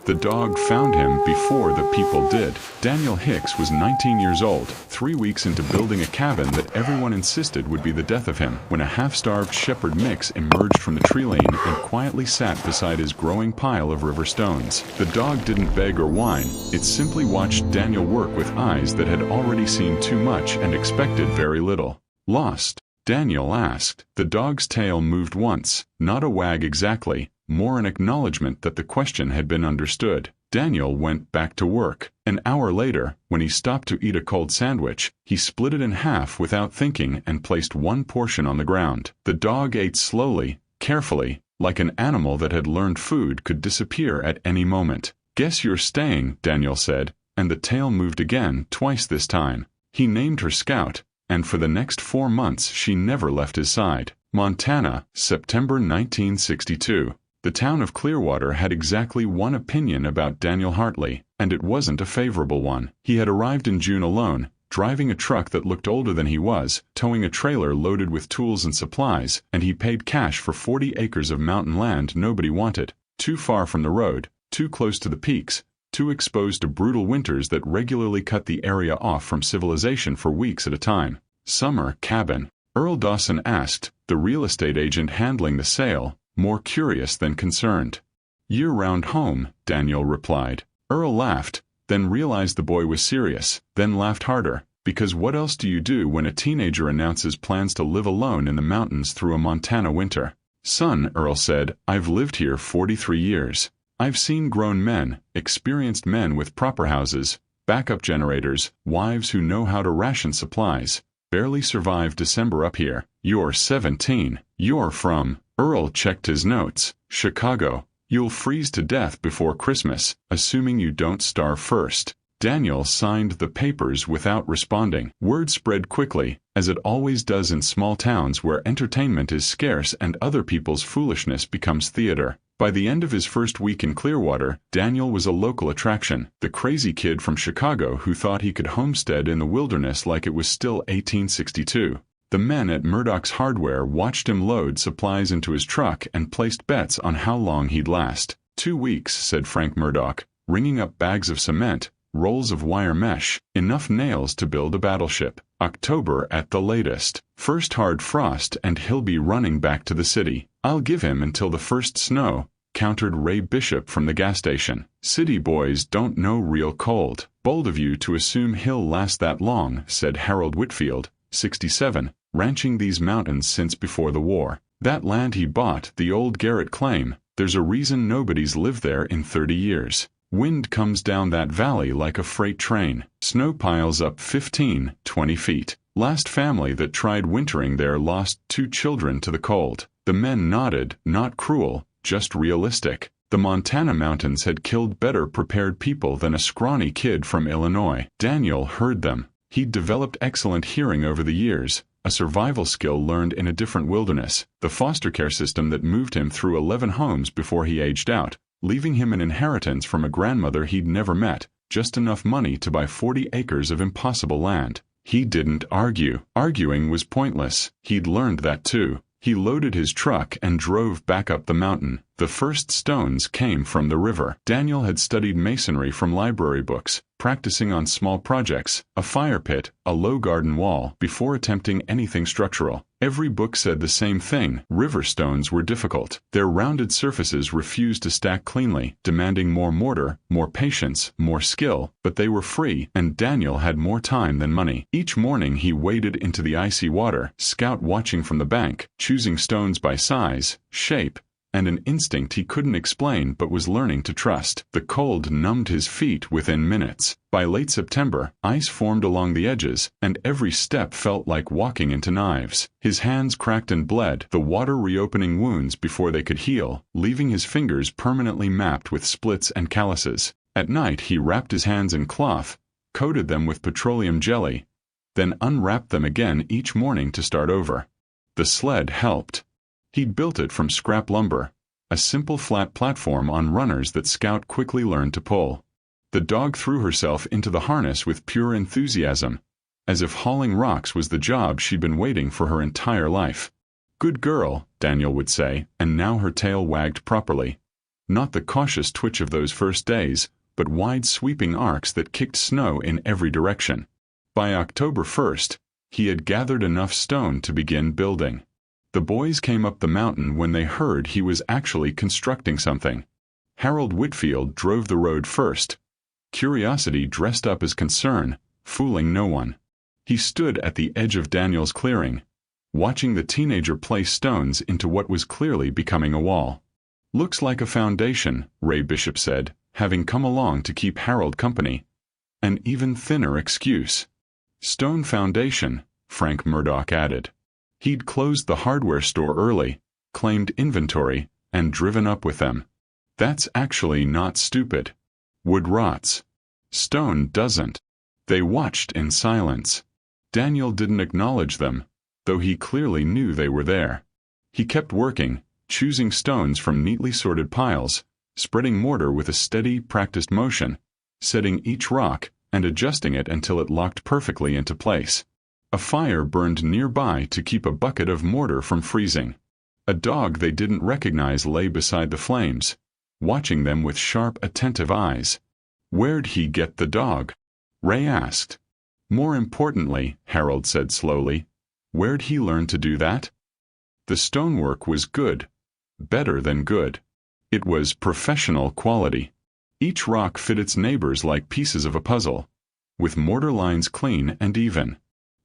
The dog found him before the people did. Daniel Hicks was 19 years old, 3 weeks into building a cabin that everyone insisted would be the death of him, when a half-starved shepherd mix emerged from the tree lane and quietly sat beside his growing pile of river stones. The dog didn't beg or whine, it simply watched Daniel work with eyes that had already seen too much and expected very little. "Lost?" Daniel asked. The dog's tail moved once, not a wag exactly, more an acknowledgement that the question had been understood. Daniel went back to work. An hour later, when he stopped to eat a cold sandwich, he split it in half without thinking and placed one portion on the ground. The dog ate slowly, carefully, like an animal that had learned food could disappear at any moment. "Guess you're staying," Daniel said, and the tail moved again, twice this time. He named her Scout, and for the next 4 months she never left his side. Montana, September 1962. The town of Clearwater had exactly one opinion about Daniel Hartley, and it wasn't a favorable one. He had arrived in June alone, driving a truck that looked older than he was, towing a trailer loaded with tools and supplies, and he paid cash for 40 acres of mountain land nobody wanted, too far from the road, too close to the peaks, too exposed to brutal winters that regularly cut the area off from civilization for weeks at a time. Summer cabin. Earl Dawson asked, the real estate agent handling the sale, more curious than concerned. "Year-round home," Daniel replied. Earl laughed, then realized the boy was serious, then laughed harder, because what else do you do when a teenager announces plans to live alone in the mountains through a Montana winter? "Son," Earl said, "I've lived here 43 years. I've seen grown men, experienced men with proper houses, backup generators, wives who know how to ration supplies, barely survive December up here. You're 17. You're from..." Earl checked his notes. "Chicago. You'll freeze to death before Christmas, assuming you don't starve first." Daniel signed the papers without responding. Word spread quickly, as it always does in small towns where entertainment is scarce and other people's foolishness becomes theater. By the end of his first week in Clearwater, Daniel was a local attraction, the crazy kid from Chicago who thought he could homestead in the wilderness like it was still 1862. The men at Murdoch's Hardware watched him load supplies into his truck and placed bets on how long he'd last. 2 weeks, said Frank Murdoch, ringing up bags of cement, rolls of wire mesh, enough nails to build a battleship. October at the latest. First hard frost and he'll be running back to the city. "I'll give him until the first snow," countered Ray Bishop from the gas station. "City boys don't know real cold." "Bold of you to assume he'll last that long," said Harold Whitfield, 67, ranching these mountains since before the war. "That land he bought, the old Garrett claim, there's a reason nobody's lived there in 30 years. Wind comes down that valley like a freight train. Snow piles up 15, 20 feet. Last family that tried wintering there lost 2 children to the cold." The men nodded, not cruel, just realistic. The Montana mountains had killed better prepared people than a scrawny kid from Illinois. Daniel heard them. He'd developed excellent hearing over the years, a survival skill learned in a different wilderness, the foster care system that moved him through 11 homes before he aged out, leaving him an inheritance from a grandmother he'd never met, just enough money to buy 40 acres of impossible land. He didn't argue. Arguing was pointless. He'd learned that too. He loaded his truck and drove back up the mountain. The first stones came from the river. Daniel had studied masonry from library books, practicing on small projects, a fire pit, a low garden wall, before attempting anything structural. Every book said the same thing: river stones were difficult. Their rounded surfaces refused to stack cleanly, demanding more mortar, more patience, more skill, but they were free, and Daniel had more time than money. Each morning he waded into the icy water, Scout watching from the bank, choosing stones by size, shape, and an instinct he couldn't explain but was learning to trust. The cold numbed his feet within minutes. By late September, ice formed along the edges, and every step felt like walking into knives. His hands cracked and bled, the water reopening wounds before they could heal, leaving his fingers permanently mapped with splits and calluses. At night he wrapped his hands in cloth, coated them with petroleum jelly, then unwrapped them again each morning to start over. The sled helped. He'd built it from scrap lumber, a simple flat platform on runners that Scout quickly learned to pull. The dog threw herself into the harness with pure enthusiasm, as if hauling rocks was the job she'd been waiting for her entire life. "Good girl," Daniel would say, and now her tail wagged properly. Not the cautious twitch of those first days, but wide sweeping arcs that kicked snow in every direction. By October 1st, he had gathered enough stone to begin building. The boys came up the mountain when they heard he was actually constructing something. Harold Whitfield drove the road first, curiosity dressed up as concern, fooling no one. He stood at the edge of Daniel's clearing, watching the teenager place stones into what was clearly becoming a wall. "Looks like a foundation," Ray Bishop said, having come along to keep Harold company. An even thinner excuse. "Stone foundation," Frank Murdoch added. He'd closed the hardware store early, claimed inventory, and driven up with them. "That's actually not stupid. Wood rots. Stone doesn't." They watched in silence. Daniel didn't acknowledge them, though he clearly knew they were there. He kept working, choosing stones from neatly sorted piles, spreading mortar with a steady, practiced motion, setting each rock and adjusting it until it locked perfectly into place. A fire burned nearby to keep a bucket of mortar from freezing. A dog they didn't recognize lay beside the flames, watching them with sharp, attentive eyes. "Where'd he get the dog?" Ray asked. "More importantly," Harold said slowly, "where'd he learn to do that?" The stonework was good. Better than good. It was professional quality. Each rock fit its neighbors like pieces of a puzzle, with mortar lines clean and even.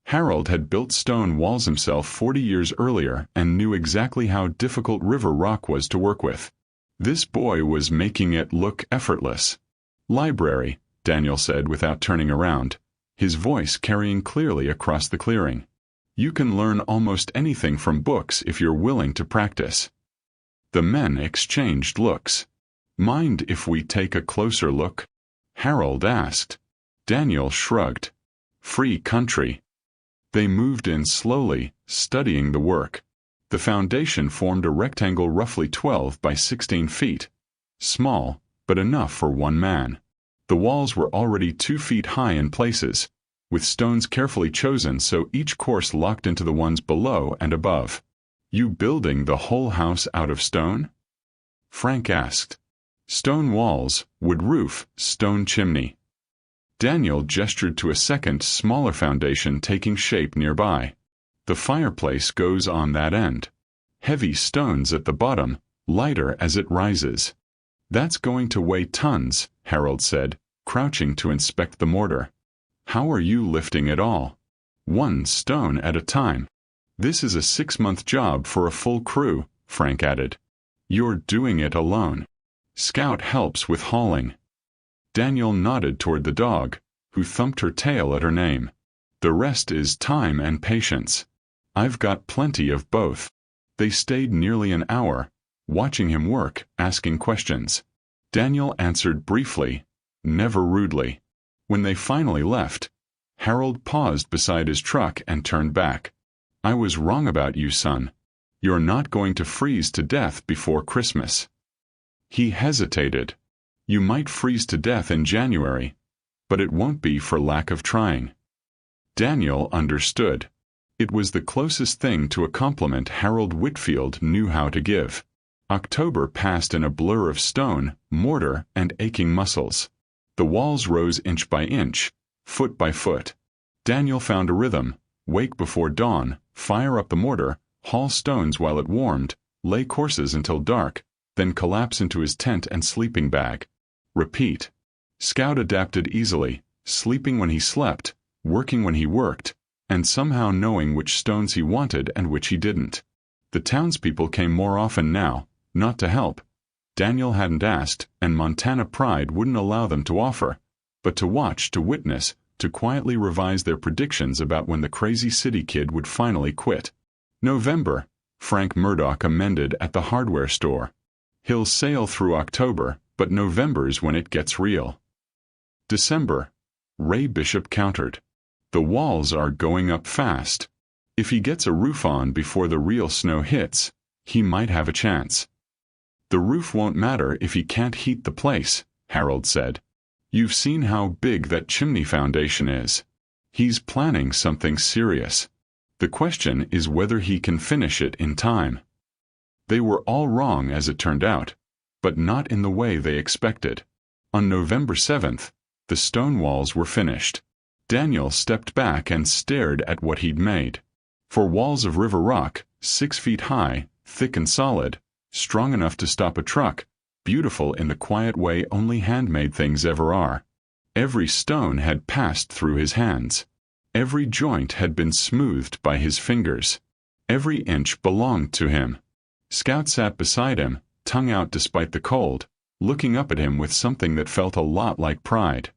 Harold had built stone walls himself 40 years earlier and knew exactly how difficult river rock was to work with. This boy was making it look effortless. "Library," Daniel said without turning around, his voice carrying clearly across the clearing. "You can learn almost anything from books if you're willing to practice." The men exchanged looks. "Mind if we take a closer look?" Harold asked. Daniel shrugged. "Free country." They moved in slowly, studying the work. The foundation formed a rectangle roughly 12 by 16 feet. Small, but enough for one man. The walls were already 2 feet high in places, with stones carefully chosen so each course locked into the ones below and above. "You building the whole house out of stone?" Frank asked. "Stone walls, wood roof, stone chimney." Daniel gestured to a second, smaller foundation taking shape nearby. "The fireplace goes on that end. Heavy stones at the bottom, lighter as it rises." "That's going to weigh tons," Harold said, crouching to inspect the mortar. "How are you lifting it all?" "One stone at a time." "This is a 6-month job for a full crew," Frank added. "You're doing it alone." "Scout helps with hauling." Daniel nodded toward the dog, who thumped her tail at her name. "The rest is time and patience. I've got plenty of both." They stayed nearly an hour, watching him work, asking questions. Daniel answered briefly, never rudely. When they finally left, Harold paused beside his truck and turned back. "I was wrong about you, son. You're not going to freeze to death before Christmas." He hesitated. "You might freeze to death in January, but it won't be for lack of trying." Daniel understood. It was the closest thing to a compliment Harold Whitfield knew how to give. October passed in a blur of stone, mortar, and aching muscles. The walls rose inch by inch, foot by foot. Daniel found a rhythm: wake before dawn, fire up the mortar, haul stones while it warmed, lay courses until dark, then collapse into his tent and sleeping bag. Repeat. Scout adapted easily, sleeping when he slept, working when he worked, and somehow knowing which stones he wanted and which he didn't. The townspeople came more often now, not to help. Daniel hadn't asked, and Montana pride wouldn't allow them to offer, but to watch, to witness, to quietly revise their predictions about when the crazy city kid would finally quit. "November," Frank Murdoch amended at the hardware store. "He'll sail through October, but November's when it gets real." "December," Ray Bishop countered. "The walls are going up fast. If he gets a roof on before the real snow hits, he might have a chance." "The roof won't matter if he can't heat the place," Harold said. "You've seen how big that chimney foundation is. He's planning something serious. The question is whether he can finish it in time." They were all wrong as it turned out. but not in the way they expected. On November 7th, the stone walls were finished. Daniel stepped back and stared at what he'd made. For walls of river rock, 6 feet high, thick and solid, strong enough to stop a truck, beautiful in the quiet way only handmade things ever are. Every stone had passed through his hands. Every joint had been smoothed by his fingers. Every inch belonged to him. Scout sat beside him, tongue out despite the cold, looking up at him with something that felt a lot like pride.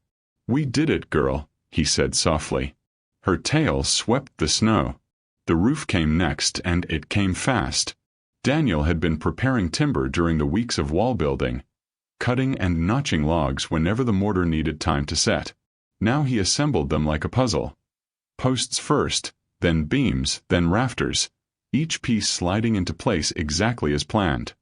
"We did it, girl," he said softly. Her tail swept the snow. The roof came next, and it came fast. Daniel had been preparing timber during the weeks of wall building, cutting and notching logs whenever the mortar needed time to set. Now he assembled them like a puzzle. Posts first, then beams, then rafters, each piece sliding into place exactly as planned.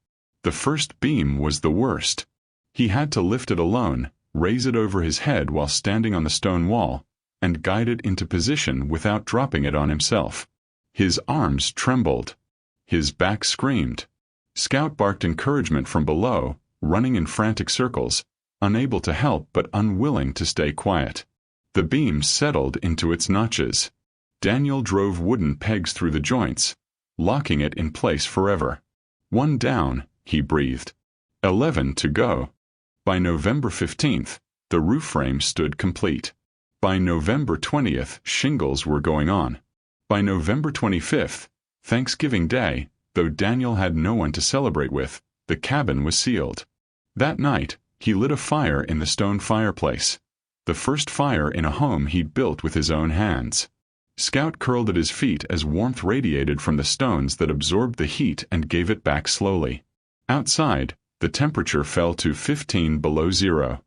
The first beam was the worst. He had to lift it alone, raise it over his head while standing on the stone wall, and guide it into position without dropping it on himself. His arms trembled. His back screamed. Scout barked encouragement from below, running in frantic circles, unable to help but unwilling to stay quiet. The beam settled into its notches. Daniel drove wooden pegs through the joints, locking it in place forever. 1 down, he breathed. 11 to go. By November 15th, the roof frame stood complete. By November 20th, shingles were going on. By November 25th, Thanksgiving Day, though Daniel had no one to celebrate with, the cabin was sealed. That night, he lit a fire in the stone fireplace. The first fire in a home he'd built with his own hands. Scout curled at his feet as warmth radiated from the stones that absorbed the heat and gave it back slowly. Outside, the temperature fell to 15 below zero.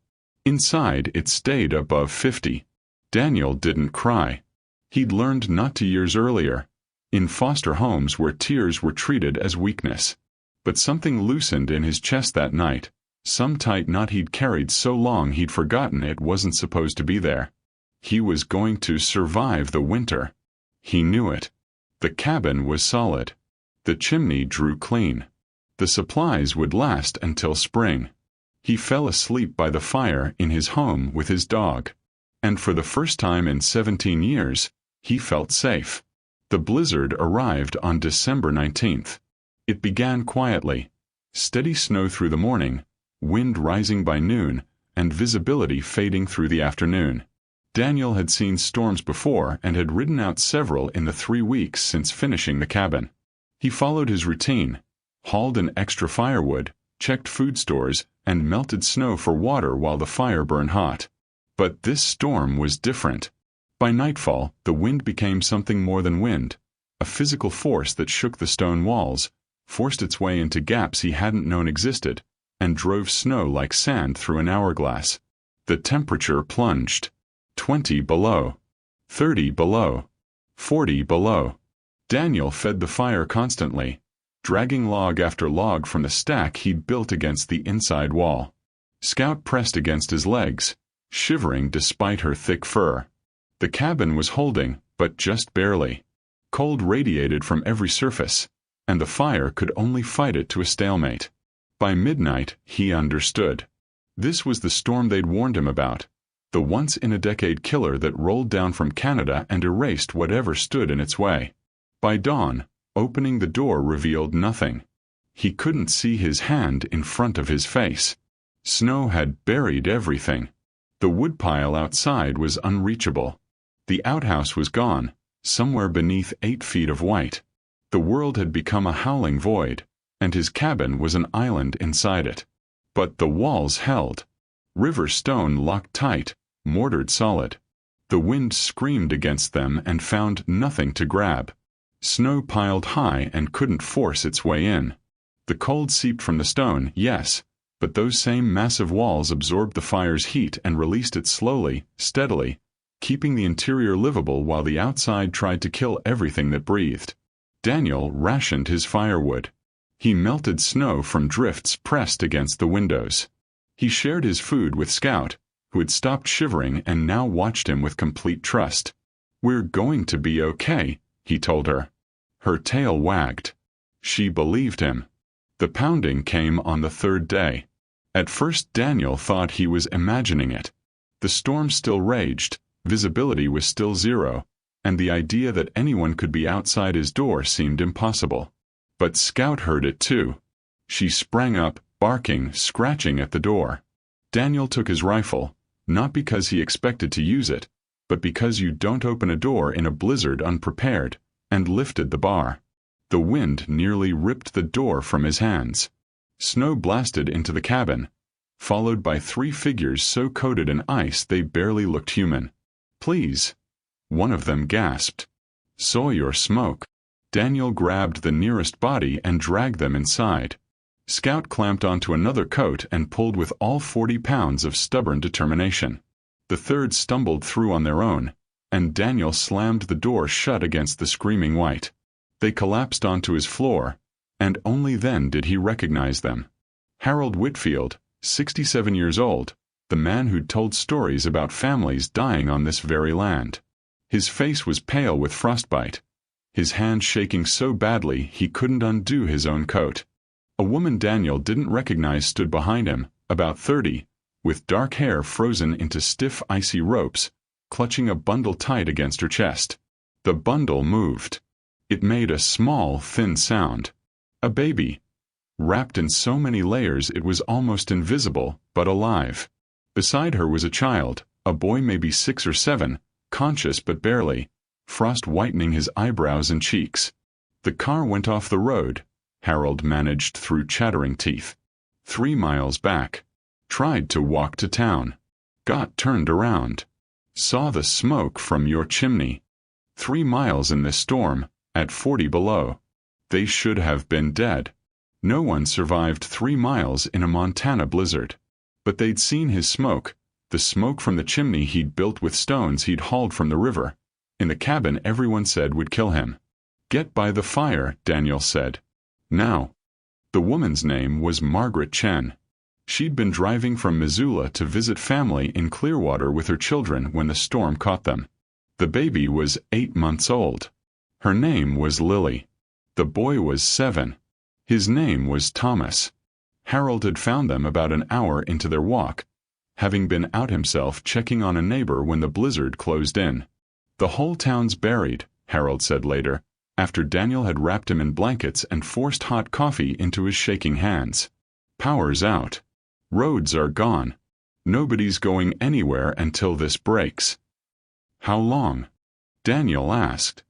Inside, it stayed above 50. Daniel didn't cry. He'd learned not to years earlier, in foster homes where tears were treated as weakness. But something loosened in his chest that night, some tight knot he'd carried so long he'd forgotten it wasn't supposed to be there. He was going to survive the winter. He knew it. The cabin was solid. The chimney drew clean. The supplies would last until spring. He fell asleep by the fire in his home with his dog. And for the first time in 17 years, he felt safe. The blizzard arrived on December 19th. It began quietly. Steady snow through the morning, wind rising by noon, and visibility fading through the afternoon. Daniel had seen storms before and had ridden out several in the 3 weeks since finishing the cabin. He followed his routine, hauled in extra firewood, checked food stores, and melted snow for water while the fire burned hot. But this storm was different. By nightfall, the wind became something more than wind, a physical force that shook the stone walls, forced its way into gaps he hadn't known existed, and drove snow like sand through an hourglass. The temperature plunged. 20 below. 30 below. 40 below. Daniel fed the fire constantly, dragging log after log from the stack he'd built against the inside wall. Scout pressed against his legs, shivering despite her thick fur. The cabin was holding, but just barely. Cold radiated from every surface, and the fire could only fight it to a stalemate. By midnight, he understood. This was the storm they'd warned him about, the once-in-a-decade killer that rolled down from Canada and erased whatever stood in its way. By dawn, opening the door revealed nothing. He couldn't see his hand in front of his face. Snow had buried everything. The woodpile outside was unreachable. The outhouse was gone, somewhere beneath 8 feet of white. The world had become a howling void, and his cabin was an island inside it. But the walls held. River stone locked tight, mortared solid. The wind screamed against them and found nothing to grab. Snow piled high and couldn't force its way in. The cold seeped from the stone, yes, but those same massive walls absorbed the fire's heat and released it slowly, steadily, keeping the interior livable while the outside tried to kill everything that breathed. Daniel rationed his firewood. He melted snow from drifts pressed against the windows. He shared his food with Scout, who had stopped shivering and now watched him with complete trust. "We're going to be okay," he told her. Her tail wagged. She believed him. The pounding came on the third day. At first Daniel thought he was imagining it. The storm still raged, visibility was still zero, and the idea that anyone could be outside his door seemed impossible. But Scout heard it too. She sprang up, barking, scratching at the door. Daniel took his rifle, not because he expected to use it, but because you don't open a door in a blizzard unprepared, and lifted the bar. The wind nearly ripped the door from his hands. Snow blasted into the cabin, followed by 3 figures so coated in ice they barely looked human. "Please," one of them gasped. "Saw your smoke." Daniel grabbed the nearest body and dragged them inside. Scout clamped onto another coat and pulled with all 40 pounds of stubborn determination. The third stumbled through on their own, and Daniel slammed the door shut against the screaming white. They collapsed onto his floor, and only then did he recognize them. Harold Whitfield, 67 years old, the man who'd told stories about families dying on this very land. His face was pale with frostbite, his hand shaking so badly he couldn't undo his own coat. A woman Daniel didn't recognize stood behind him, about 30, with dark hair frozen into stiff icy ropes, clutching a bundle tight against her chest. The bundle moved. It made a small, thin sound. A baby. Wrapped in so many layers it was almost invisible, but alive. Beside her was a child, a boy maybe 6 or 7, conscious but barely, frost whitening his eyebrows and cheeks. The car went off the road, Harold managed through chattering teeth. 3 miles back. Tried to walk to town. Got turned around. Saw the smoke from your chimney. 3 miles in this storm, at 40 below. They should have been dead. No one survived 3 miles in a Montana blizzard. But they'd seen his smoke, the smoke from the chimney he'd built with stones he'd hauled from the river. In the cabin everyone said would kill him. "Get by the fire," Daniel said. Now. The woman's name was Margaret Chen. She'd been driving from Missoula to visit family in Clearwater with her children when the storm caught them. The baby was 8 months old. Her name was Lily. The boy was 7. His name was Thomas. Harold had found them about an hour into their walk, having been out himself checking on a neighbor when the blizzard closed in. "The whole town's buried," Harold said later, after Daniel had wrapped him in blankets and forced hot coffee into his shaking hands. "Power's out. Roads are gone. Nobody's going anywhere until this breaks." "How long?" Daniel asked.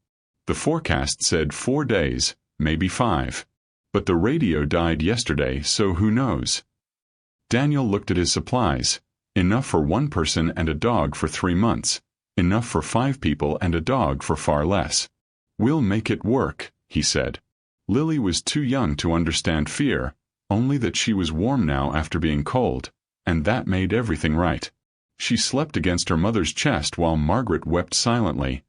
The forecast said 4 days, maybe 5. But the radio died yesterday, so who knows? Daniel looked at his supplies. Enough for 1 person and a dog for 3 months. Enough for 5 people and a dog for far less. "We'll make it work," he said. Lily was too young to understand fear, only that she was warm now after being cold, and that made everything right. She slept against her mother's chest while Margaret wept silently,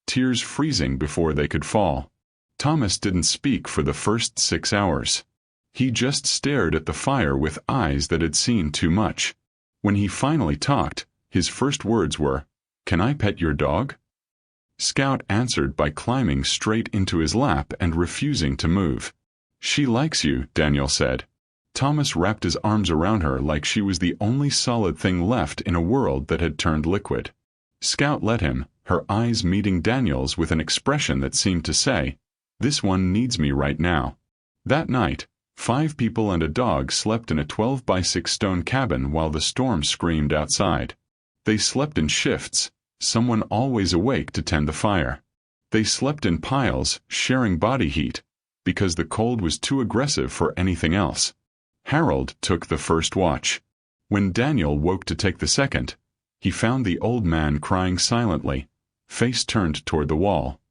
tears freezing before they could fall. Thomas didn't speak for the first 6 hours. He just stared at the fire with eyes that had seen too much. When he finally talked, his first words were, "Can I pet your dog?" Scout answered by climbing straight into his lap and refusing to move. "She likes you," Daniel said. Thomas wrapped his arms around her like she was the only solid thing left in a world that had turned liquid. Scout let him, her eyes meeting Daniel's with an expression that seemed to say, "This one needs me right now." That night, 5 people and a dog slept in a 12-by-6 stone cabin while the storm screamed outside. They slept in shifts, someone always awake to tend the fire. They slept in piles, sharing body heat, because the cold was too aggressive for anything else. Harold took the first watch. When Daniel woke to take the second, he found the old man crying silently, face turned toward the wall.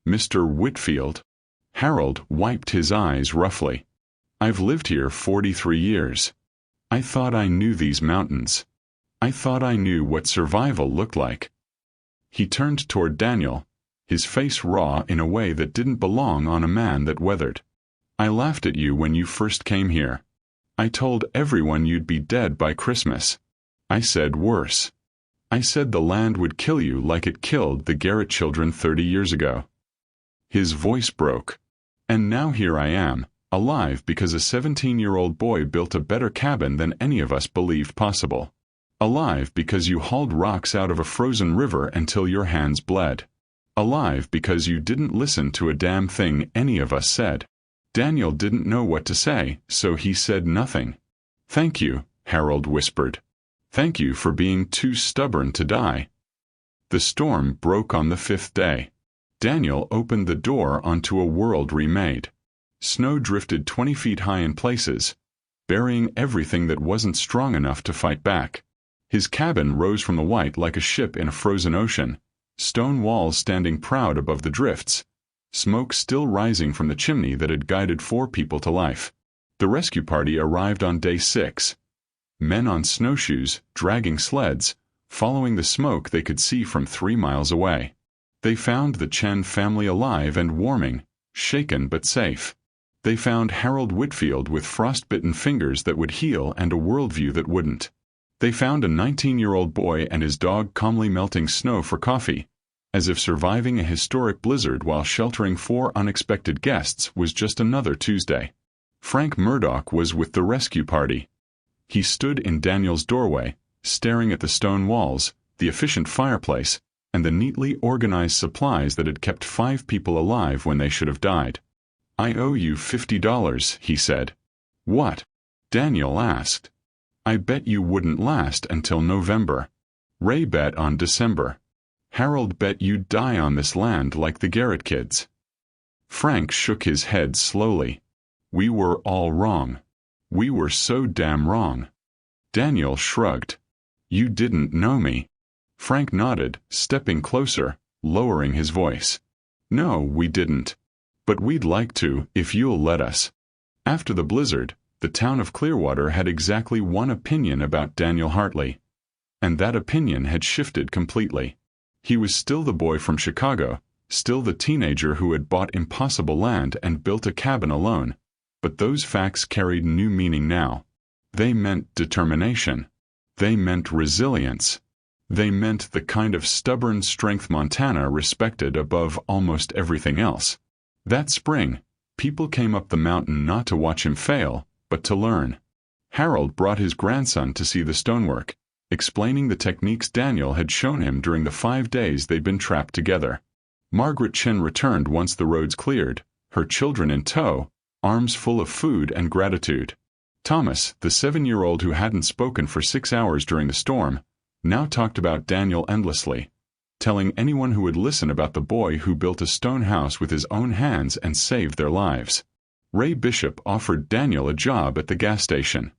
"Mr. Whitfield?" Harold wiped his eyes roughly. "I've lived here 43 years. I thought I knew these mountains. I thought I knew what survival looked like." He turned toward Daniel, his face raw in a way that didn't belong on a man that weathered. "I laughed at you when you first came here. I told everyone you'd be dead by Christmas. I said worse. I said the land would kill you like it killed the Garrett children 30 years ago." His voice broke. "And now here I am, Alive because a 17-year-old boy built a better cabin than any of us believed possible. Alive because you hauled rocks out of a frozen river until your hands bled. Alive because you didn't listen to a damn thing any of us said. Daniel didn't know what to say, so he said nothing. "Thank you," Harold whispered. "Thank you for being too stubborn to die." The storm broke on the 5th day. Daniel opened the door onto a world remade. Snow drifted 20 feet high in places, burying everything that wasn't strong enough to fight back. His cabin rose from the white like a ship in a frozen ocean, stone walls standing proud above the drifts, smoke still rising from the chimney that had guided 4 people to life. The rescue party arrived on day 6. Men on snowshoes, dragging sleds, following the smoke they could see from 3 miles away. They found the Chen family alive and warming, shaken but safe. They found Harold Whitfield with frostbitten fingers that would heal and a worldview that wouldn't. They found a 19-year-old boy and his dog calmly melting snow for coffee, as if surviving a historic blizzard while sheltering 4 unexpected guests was just another Tuesday. Frank Murdoch was with the rescue party. He stood in Daniel's doorway, staring at the stone walls, the efficient fireplace, and the neatly organized supplies that had kept 5 people alive when they should have died. "I owe you $50, he said. "What?" Daniel asked. "I bet you wouldn't last until November. Ray bet on December. Harold bet you'd die on this land like the Garrett kids." Frank shook his head slowly. "We were all wrong. We were so damn wrong." Daniel shrugged. "You didn't know me." Frank nodded, stepping closer, lowering his voice. "No, we didn't. But we'd like to, if you'll let us." After the blizzard, the town of Clearwater had exactly one opinion about Daniel Hartley. And that opinion had shifted completely. He was still the boy from Chicago, still the teenager who had bought impossible land and built a cabin alone. But those facts carried new meaning now. They meant determination. They meant resilience. They meant the kind of stubborn strength Montana respected above almost everything else. That spring, people came up the mountain not to watch him fail, but to learn. Harold brought his grandson to see the stonework, explaining the techniques Daniel had shown him during the 5 days they'd been trapped together. Margaret Chen returned once the roads cleared, her children in tow, arms full of food and gratitude. Thomas, the 7-year-old who hadn't spoken for 6 hours during the storm, now talked about Daniel endlessly, telling anyone who would listen about the boy who built a stone house with his own hands and saved their lives. Ray Bishop offered Daniel a job at the gas station.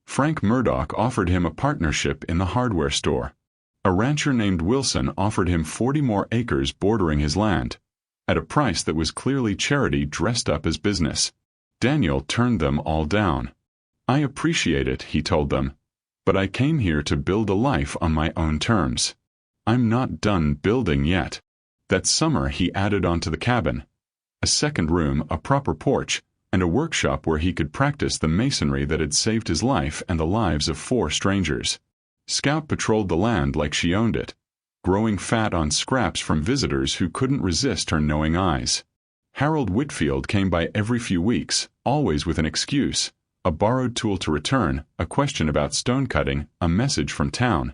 Frank Murdoch offered him a partnership in the hardware store. A rancher named Wilson offered him 40 more acres bordering his land, at a price that was clearly charity dressed up as business. Daniel turned them all down. "I appreciate it," he told them, "but I came here to build a life on my own terms. I'm not done building yet." That summer he added onto the cabin a second room, a proper porch, and a workshop where he could practice the masonry that had saved his life and the lives of 4 strangers. Scout patrolled the land like she owned it, growing fat on scraps from visitors who couldn't resist her knowing eyes. Harold Whitfield came by every few weeks, always with an excuse, a borrowed tool to return, a question about stone cutting, a message from town.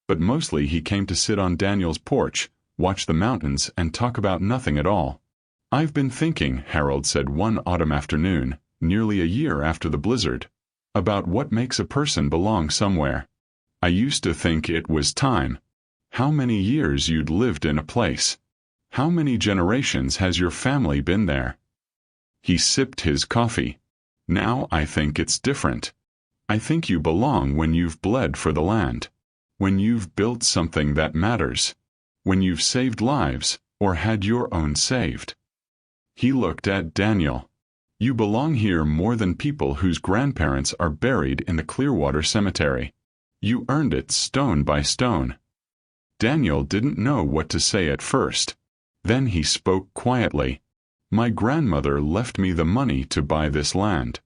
But mostly he came to sit on Daniel's porch, watch the mountains, and talk about nothing at all. "I've been thinking," Harold said one autumn afternoon, nearly a year after the blizzard, "about what makes a person belong somewhere. I used to think it was time. How many years you'd lived in a place? How many generations has your family been there?" He sipped his coffee. "Now I think it's different. I think you belong when you've bled for the land. When you've built something that matters. When you've saved lives, or had your own saved." He looked at Daniel. "You belong here more than people whose grandparents are buried in the Clearwater Cemetery. You earned it stone by stone." Daniel didn't know what to say at first. Then he spoke quietly. "My grandmother left me the money to buy this land.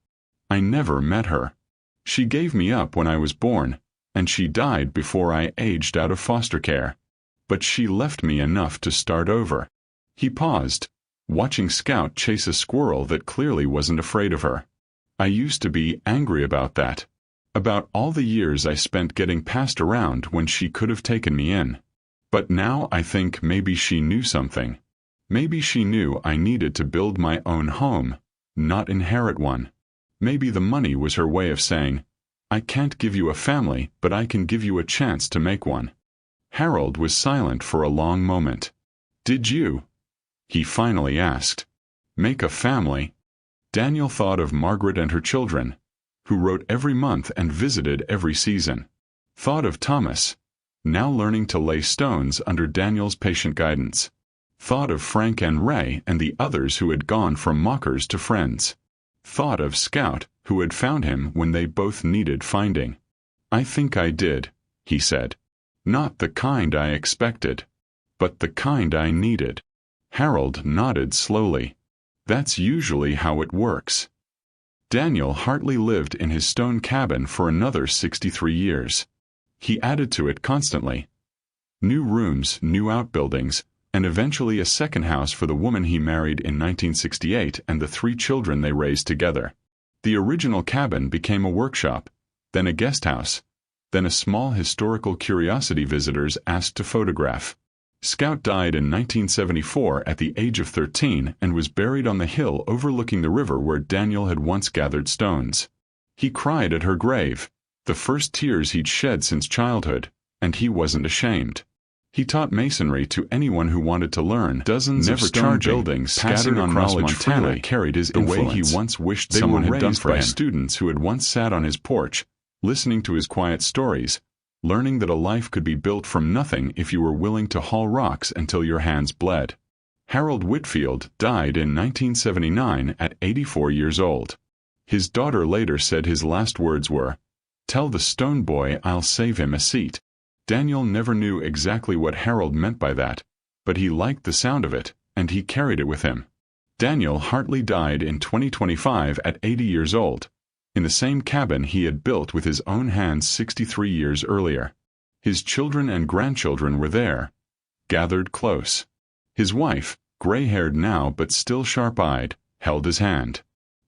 I never met her. She gave me up when I was born, and she died before I aged out of foster care. But she left me enough to start over." He paused. watching Scout chase a squirrel that clearly wasn't afraid of her. I used to be angry about that. About all the years I spent getting passed around when she could have taken me in. But now I think maybe she knew something. Maybe she knew I needed to build my own home, not inherit one. Maybe the money was her way of saying, I can't give you a family, but I can give you a chance to make one. Harold was silent for a long moment. Did you? He finally asked. Make a family? Daniel thought of Margaret and her children, who wrote every month and visited every season. Thought of Thomas, now learning to lay stones under Daniel's patient guidance. Thought of Frank and Ray and the others who had gone from mockers to friends. Thought of Scout, who had found him when they both needed finding. I think I did, he said. Not the kind I expected, but the kind I needed. Harold nodded slowly. That's usually how it works. Daniel Hartley lived in his stone cabin for another 63 years. He added to it constantly. New rooms, new outbuildings, and eventually a second house for the woman he married in 1968 and the 3 children they raised together. The original cabin became a workshop, then a guest house, then a small historical curiosity visitors asked to photograph. Scout died in 1974 at the age of 13 and was buried on the hill overlooking the river where Daniel had once gathered stones. He cried at her grave, the first tears he'd shed since childhood, and he wasn't ashamed. He taught masonry to anyone who wanted to learn. Dozens of stone buildings scattered across Montana carried his influence. The way he once wished someone had done for him. Students who had once sat on his porch, listening to his quiet stories, learning that a life could be built from nothing if you were willing to haul rocks until your hands bled. Harold Whitfield died in 1979 at 84 years old. His daughter later said his last words were, "Tell the stone boy I'll save him a seat." Daniel never knew exactly what Harold meant by that, but he liked the sound of it, and he carried it with him. Daniel Hartley died in 2025 at 80 years old, in the same cabin he had built with his own hands 63 years earlier. His children and grandchildren were there, gathered close. His wife, gray-haired now but still sharp-eyed, held his hand.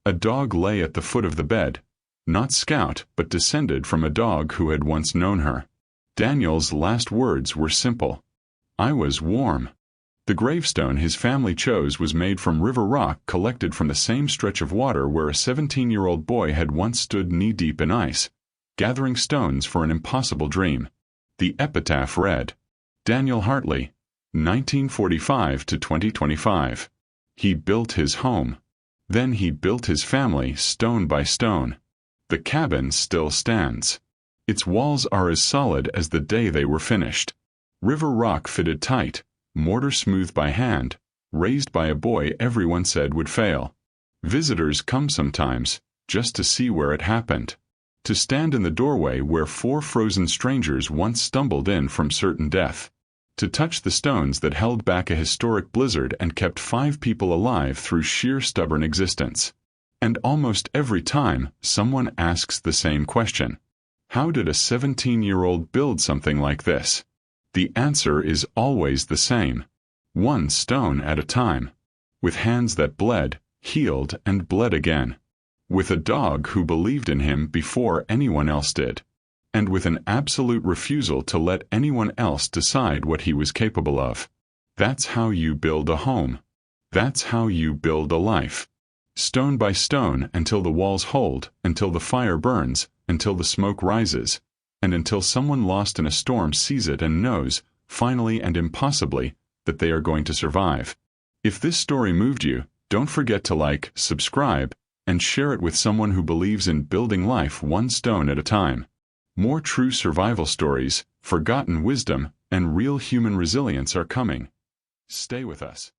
A dog lay at the foot of the bed, not Scout but descended from a dog who had once known her. Daniel's last words were simple. I was warm. The gravestone his family chose was made from river rock collected from the same stretch of water where a 17-year-old boy had once stood knee-deep in ice, gathering stones for an impossible dream. The epitaph read, Daniel Hartley, 1945 to 2025. He built his home. Then he built his family stone by stone. The cabin still stands. Its walls are as solid as the day they were finished. River rock fitted tight, mortar smoothed by hand, raised by a boy everyone said would fail. Visitors come sometimes, just to see where it happened. To stand in the doorway where 4 frozen strangers once stumbled in from certain death. To touch the stones that held back a historic blizzard and kept 5 people alive through sheer stubborn existence. And almost every time, someone asks the same question. How did a 17-year-old build something like this? The answer is always the same. 1 stone at a time. With hands that bled, healed, and bled again. With a dog who believed in him before anyone else did. And with an absolute refusal to let anyone else decide what he was capable of. That's how you build a home. That's how you build a life. Stone by stone until the walls hold, until the fire burns, until the smoke rises, and until someone lost in a storm sees it and knows, finally and impossibly, that they are going to survive. If this story moved you, don't forget to like, subscribe, and share it with someone who believes in building life 1 stone at a time. More true survival stories, forgotten wisdom, and real human resilience are coming. Stay with us.